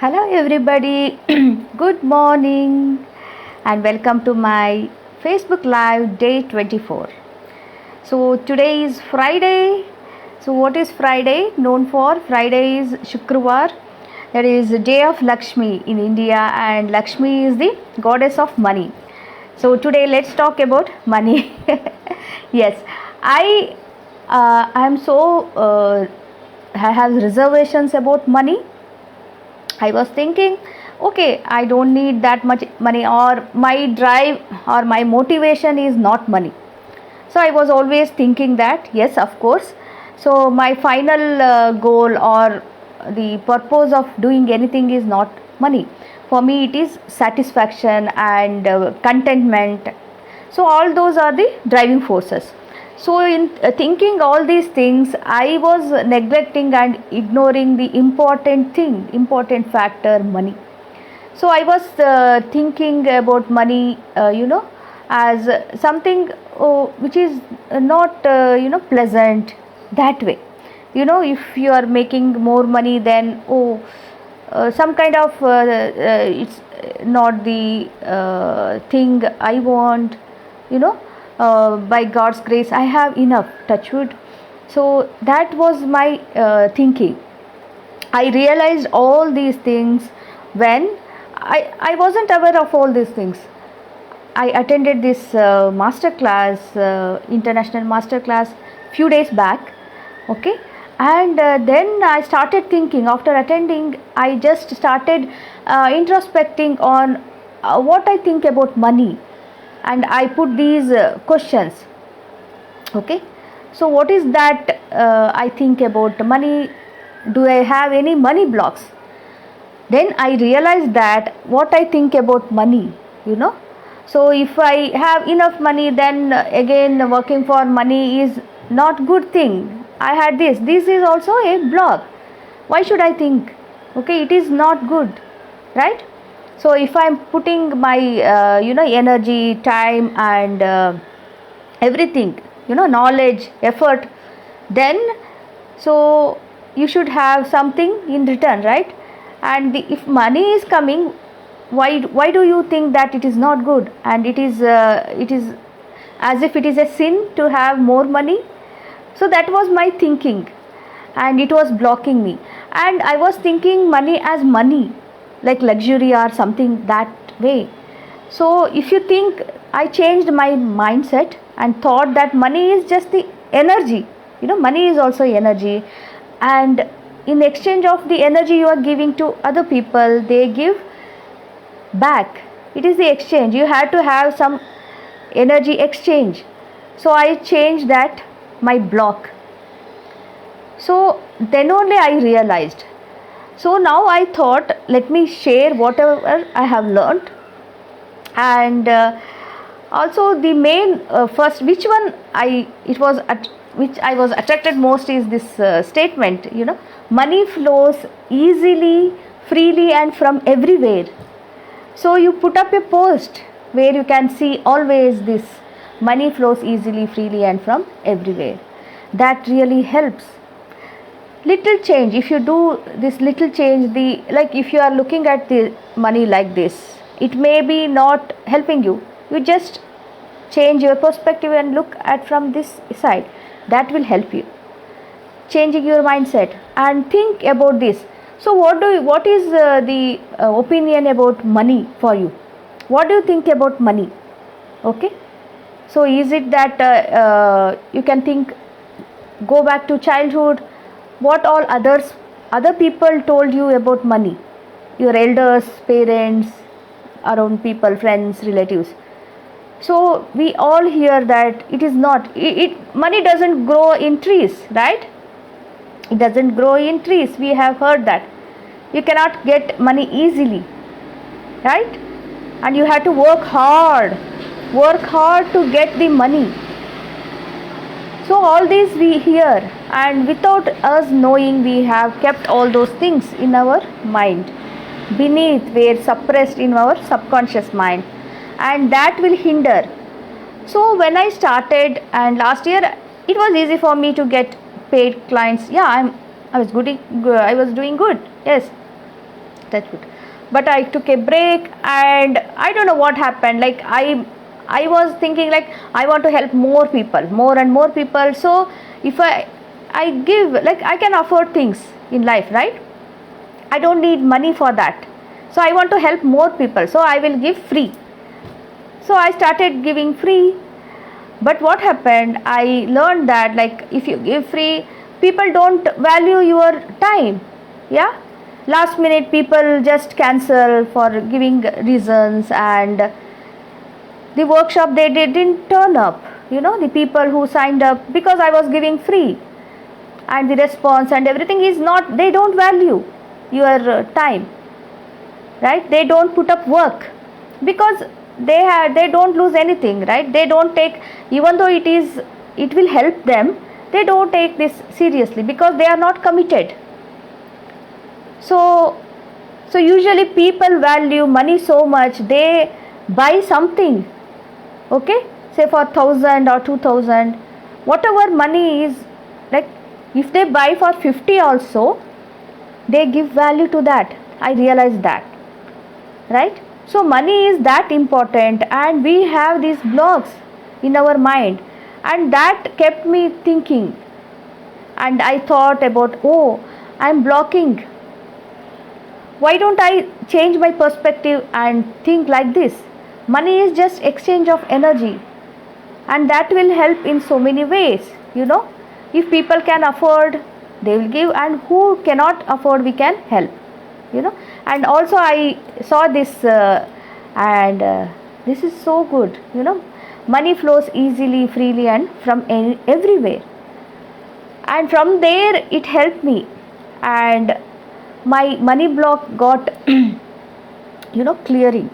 Hello, everybody. Good morning, and welcome to my Facebook Live day 24. So, today is Friday. So, what is Friday known for? Friday is Shukrawar, that is the day of Lakshmi in India, and Lakshmi is the goddess of money. So, today let's talk about money. Yes, I am I have reservations about money. I was thinking, okay, I don't need that much money, or my drive or my motivation is not money. So I was always thinking that, yes, of course. So my final goal or the purpose of doing anything is not money. For me, it is satisfaction and contentment. So all those are the driving forces. So in thinking all these things, I was neglecting and ignoring the important factor, money. So I was thinking about money, as something which is not pleasant that way. If you are making more money, then some kind of it's not the thing I want. By God's grace, I have enough. Touch wood. So that was my thinking. I realized all these things when I wasn't aware of all these things. I attended this master class, international master class, few days back. Okay, and then I started thinking. After attending, I just started introspecting on what I think about money, and I put these questions. Okay, so what is that I think about money? Do I have any money blocks? Then I realized that what I think about money, you know. So if I have enough money, then again working for money is not good thing. I had this. This is also a block. Why should I think? Okay, it is not good, right? So if I'm putting my energy, time, and everything, knowledge, effort, then so you should have something in return, right? And if money is coming, why do you think that it is not good, and it is as if it is a sin to have more money? So that was my thinking, and it was blocking me. And I was thinking money as money, like luxury or something that way. So if you think, I changed my mindset and thought that money is just the energy. Money is also energy, and in exchange of the energy you are giving to other people, they give back. It is the exchange. You have to have some energy exchange. So I changed that, my block. So then only I realized. So now I thought, let me share whatever I have learned, and also the main first, which I was attracted most is this statement. Money flows easily, freely, and from everywhere. So you put up a post where you can see always this: money flows easily, freely, and from everywhere. That really helps. Little change, if you do this little change, like if you are looking at the money like this, it may be not helping you. You just change your perspective and look at from this side. That will help you. Changing your mindset and think about this. So what is the opinion about money for you? What do you think about money? Okay, so is it that you can think, go back to childhood, what all other people told you about money, your elders, parents, around people, friends, relatives. So we all hear that it is not, money doesn't grow in trees, right? It doesn't grow in trees. We have heard that you cannot get money easily, right? And you have to work hard to get the money. So all these we hear, and without us knowing, we have kept all those things in our mind, beneath, where suppressed in our subconscious mind, and that will hinder. So when I started, and last year it was easy for me to get paid clients. Yeah, I was doing good. Yes, touch wood. But I took a break, and I don't know what happened. Like I was thinking like I want to help more people, more and more people. So if I give, like I can afford things in life, right? I don't need money for that. So I want to help more people. So I will give free. So I started giving free. But what happened? I learned that like if you give free, people don't value your time. Yeah. Last minute people just cancel for giving reasons, and the workshop they didn't turn up. The people who signed up because I was giving free, and the response and everything is not, they don't value your time, right? They don't put up work because they don't lose anything, right? They don't take, even though it will help them, they don't take this seriously because they are not committed. So usually people value money so much, they buy something, okay, say for 1,000 or 2,000, whatever money is, like if they buy for 50 also, they give value to that. I realize that, right? So money is that important, and we have these blocks in our mind, and that kept me thinking. And I thought about, oh, I'm blocking. Why don't I change my perspective and think like this? Money is just exchange of energy, and that will help in so many ways. If people can afford, they will give, and who cannot afford, we can help. And also I saw this, and this is so good. Money flows easily, freely, and from everywhere. And from there it helped me, and my money block got clearing.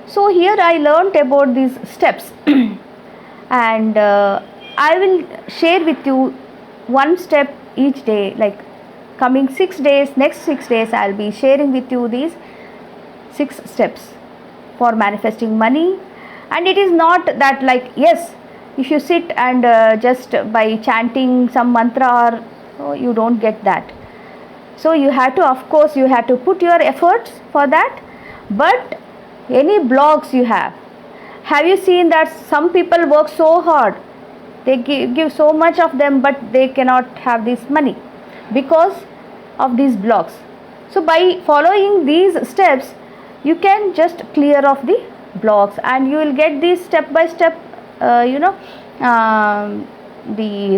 So here I learned about these steps and I will share with you one step each day, like coming 6 days, next 6 days I'll be sharing with you these 6 steps for manifesting money. And it is not that like, yes, if you sit and just by chanting some mantra, or you don't get that. So you have to, of course, you have to put your efforts for that. But any blocks you have you seen that some people work so hard, they give so much of them, but they cannot have this money because of these blocks. So by following these steps, you can just clear off the blocks, and you will get this step by step the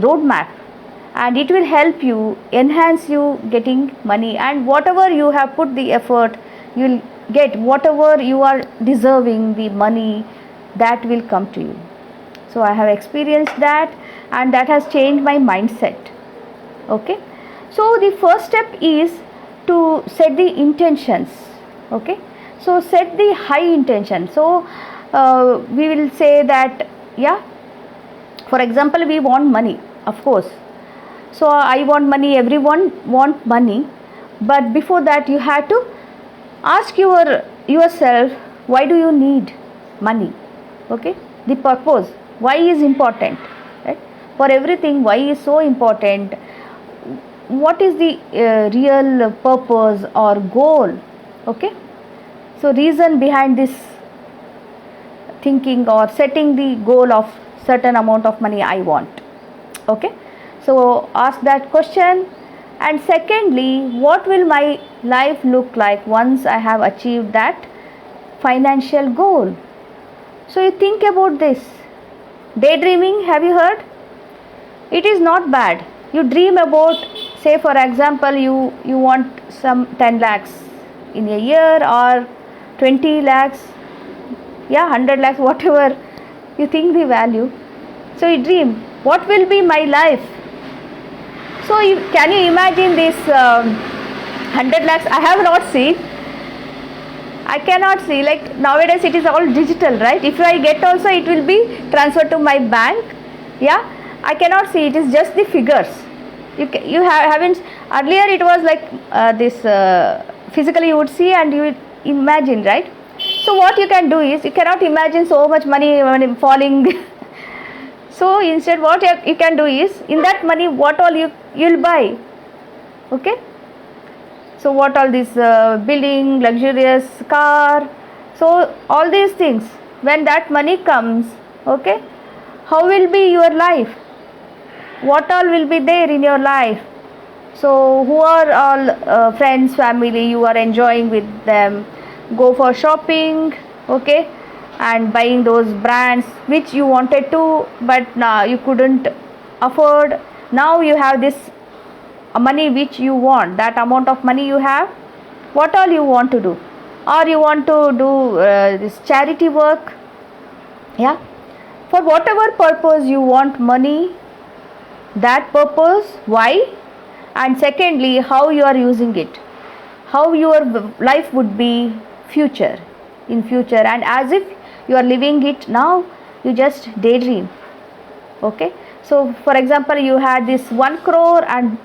roadmap, and it will help you, enhance you getting money. And whatever you have put the effort, you will get whatever you are deserving, the money that will come to you. So I have experienced that, and that has changed my mindset. Okay, so the first step is to set the intentions. Okay, so set the high intention. So we will say that, yeah, for example, we want money, of course. So I want money, everyone want money, but before that you have to ask yourself, why do you need money? Okay, the purpose, why is important, right? For everything, why is so important? What is the real purpose or goal? Okay, so reason behind this thinking or setting the goal of certain amount of money I want. Okay, so ask that question. And secondly, what will my life look like once I have achieved that financial goal? So you think about this. Daydreaming, have you heard? It is not bad. You dream about, say for example, you want some 10 lakhs in a year, or 20 lakhs, yeah, 100 lakhs, whatever you think the value. So you dream, what will be my life? So can you imagine this 100 lakhs? I have not seen. I cannot see. Like nowadays it is all digital, right? If I get also, it will be transferred to my bank. Yeah, I cannot see. It is just the figures. You haven't. Earlier it was like this physically you would see and you would imagine, right? So what you can do is, you cannot imagine so much money falling. So instead what you can do is, in that money what all you will buy. Okay, So what all this building, luxurious car, so all these things, when that money comes, okay, how will be your life? What all will be there in your life? So who are all friends, family you are enjoying with them, go for shopping, okay, and buying those brands which you wanted to, but now you couldn't afford. Now you have this money which you want, that amount of money you have, what all you want to do, or you want to do this charity work, yeah, for whatever purpose you want money, that purpose, why, and secondly how you are using it, how your life would be future, in future, and as if you are living it now, you just daydream. Okay, so for example you had this 1 crore, and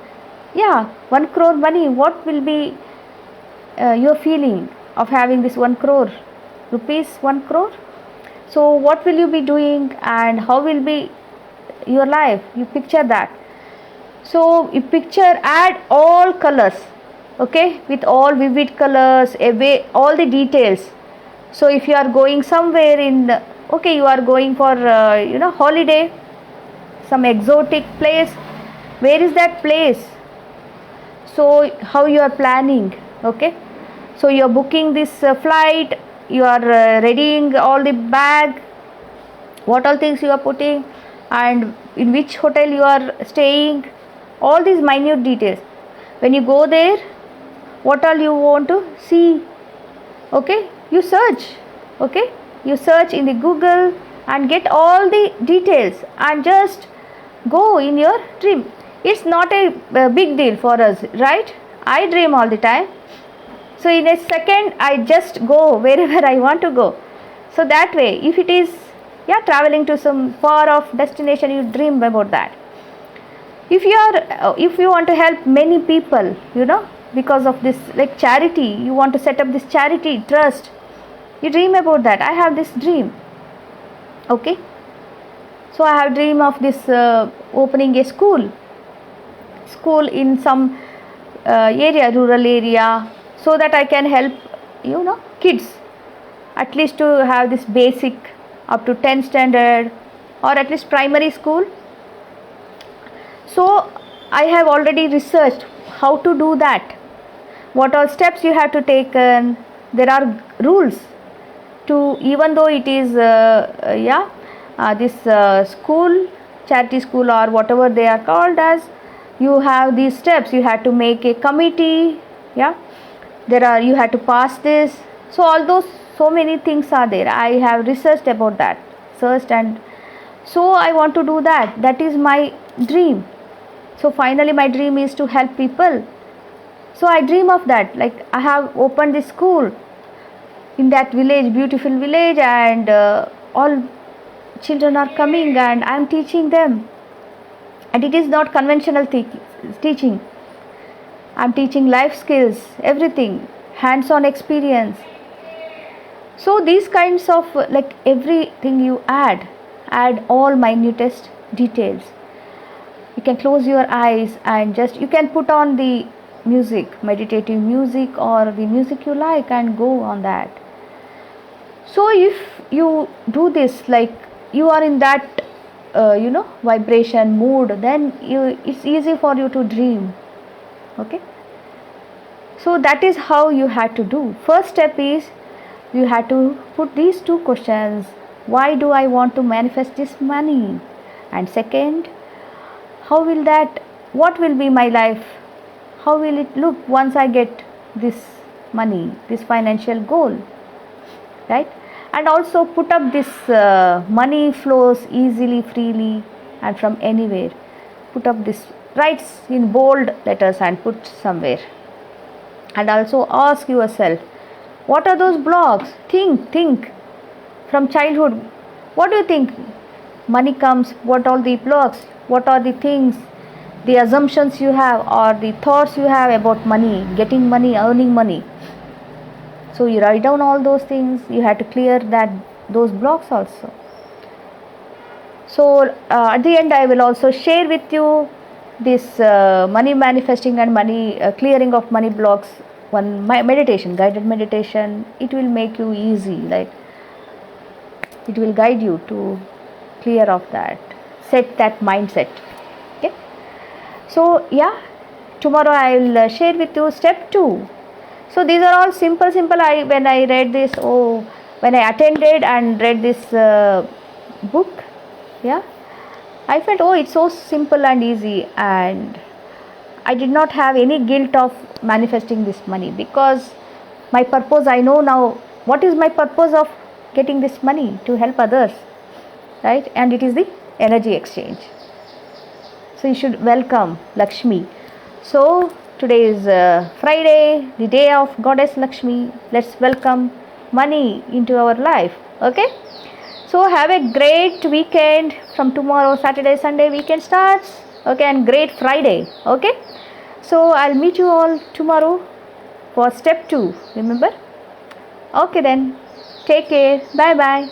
yeah, 1 crore money, what will be your feeling of having this 1 crore rupees, 1 crore? So what will you be doing, and how will be your life? You picture that. So you picture, add all colors, okay, with all vivid colors, away all the details. So if you are going somewhere in okay, you are going for holiday, some exotic place, where is that place? So how you are planning, okay, so you are booking this flight, you are readying all the bag, what all things you are putting, and in which hotel you are staying, all these minute details. When you go there, what all you want to see, okay, you search, okay, you search in the Google and get all the details, and just go in your dream. It's not a big deal for us, right? I dream all the time, so in a second I just go wherever I want to go. So that way, if it is traveling to some far off destination, you dream about that. If you want to help many people, because of this, like charity, you want to set up this charity trust, you dream about that. I have this dream, okay, so I have dream of this opening a school in some area, rural area, so that I can help kids at least to have this basic up to 10th standard, or at least primary school. So I have already researched how to do that, what all steps you have to take. There are rules to, even though it is this school, charity school, or whatever they are called as, you have these steps. You have to make a committee, you have to pass this. So all those, so many things are there. I have researched about that, and so I want to do that. That is my dream. So finally my dream is to help people. So I dream of that, like I have opened this school in that village, beautiful village, and all children are coming and I am teaching them. And it is not conventional teaching. I am teaching life skills, everything, hands-on experience. So these kinds of, like everything you add all minutest details. You can close your eyes and just, you can put on the music, meditative music, or the music you like, and go on that. So if you do this, like you are in that vibration mood, then it's easy for you to dream. Okay, so that is how you had to do. First step is, you had to put these two questions: why do I want to manifest this money? And second, what will be my life, how will it look once I get this money, this financial goal, right? And also put up this money flows easily, freely, and from anywhere. Put up this, writes in bold letters and put somewhere. And also ask yourself, what are those blocks? Think from childhood. What do you think? Money comes, what are the blocks? What are the things, the assumptions you have, or the thoughts you have about money, getting money, earning money? So you write down all those things. You have to clear those blocks also. So at the end I will also share with you this money manifesting and money clearing of money blocks one meditation, guided meditation. It will make you easy, like it will guide you to clear of that, set that mindset. Okay, so yeah, tomorrow I will share with you step 2. So these are all simple. I when I read this, when I attended and read this book, yeah, I felt, it's so simple and easy, and I did not have any guilt of manifesting this money, because my purpose, I know now what is my purpose of getting this money: to help others, right? And it is the energy exchange. So you should welcome Lakshmi. So today is Friday, the day of Goddess Lakshmi. Let's welcome money into our life. Okay. So have a great weekend. From tomorrow, Saturday, Sunday, weekend starts. Okay, and great Friday. Okay. So I'll meet you all tomorrow for step 2. Remember? Okay then. Take care. Bye bye.